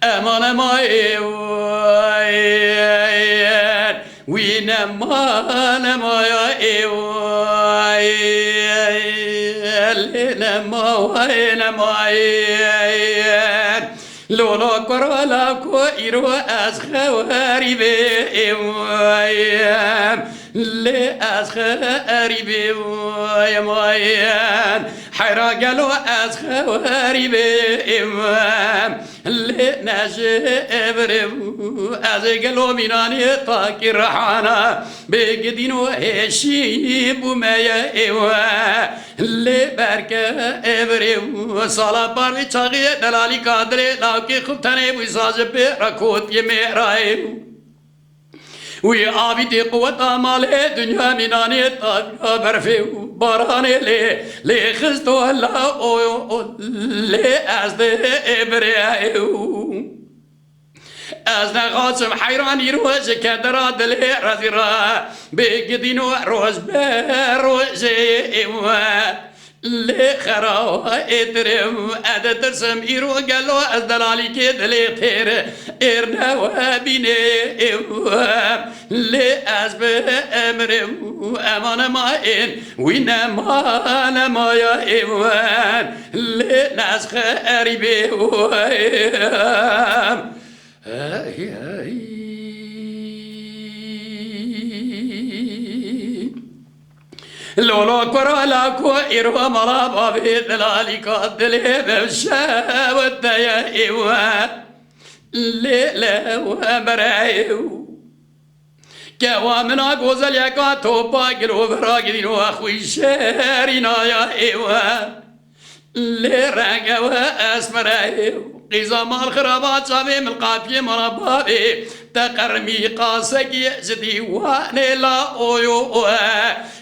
امان ما ایوان وین امان ما ایوان ما وین ما ایوان لولا کرالا کو ایرو از خواری به ایوان لی از خواری به ایوان حیرا گلو از خواری به ایوان لی نجبرو از گلو مینانی تاکی رحانا بگدینو هشی بومه ایوان لی برکه ابرو سالا باروی چاقی دلالی کادره لاکی خوب تنه بوی ساز به رکوت یه مهرائیو وی آبی تی قوت آمال دنیا مینانی تابیا برفی بارانه لی خستو اللہ لی از ده ابرائیو از نخواستم حیرانی روز که درا دلی رازی را بگدینو روز به روز ایوان لی خرا اترم اد ترسم ایرو گلو از دلالی که دلی تیر ارنا و بینه ایوان لی از به امرم امان ما این وین مان ما یا ایوان لی نسخ عریبه ویم لولا كرالا كو إروا مرابا بدلالي كدلي بمشا وديا إيوا ليلة ومرايو كوامنا غوزل يكا توبا قلو براقدين واخوي شارينا يا إيوا لرقا واسمرايو قيزا مال خرابات شابي من القافية مرابابي تقرمي قاسك يجدي واني لا اويو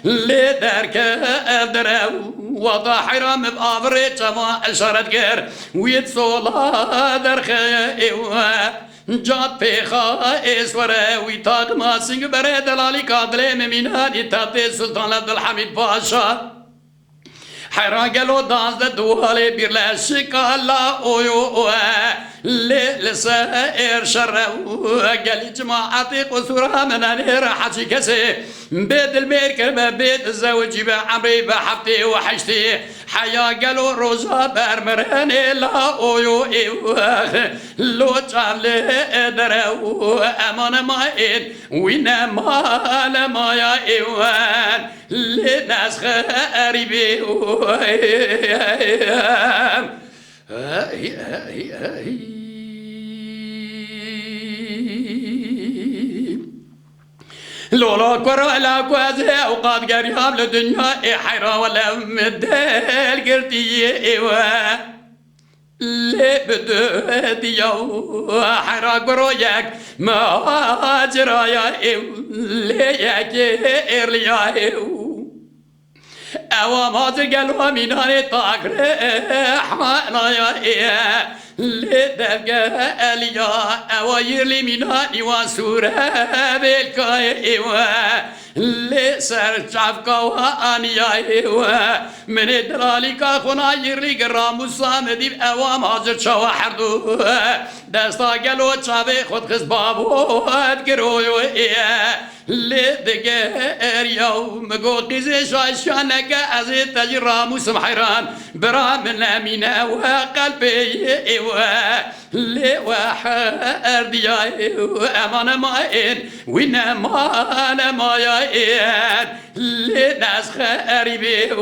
لدرك ابدرو وضع حرام بآفري جماع اشارت غير ويد صولا درخي جات بيخا اسوره ويتاق ما سنگ بره دلالي قادلي مميناني تاتي سلطان عبد الحميد باشا حیران گلو دانزده دواله بیرلشک الله اویو لسائر شر گلی جماعتی قصورها منانیر حجی کسی بيت الميركر ما بيت الزوجي بعمري بحفتي وحشتي حيا قالوا روزا برمراني لا اويو ايوه لو تعملي درو امان ماين وين ما ما يا ايوان لناس غريبي لولا كرة لا كوازي أوقات قريب للدنيا حيرة ولا مدال قرتي إيوه اللي بدو ديو حيرة كرويك ما جرى يا إيوه اللي يكير لي يا إيوه أوا ما تقلوا ميناني طاقر حانا يا إيه لدبقى أليا أوا يرلي ميناني واسورة بالكاي إيوه لسر شافكا وانيا إيوه من الدلالي كاخونا يرلي قرام وصامدي أوا مازر شوا حردو دستا قلو شافي خود خزبابو أدقرويو إيه لدقر يوم قوقز شاشانك أزي تجرى موسم حيران برا من أمينة وقلبي إيوه لوحر ديا أمان ماين وين أمان ماين لناس خريبي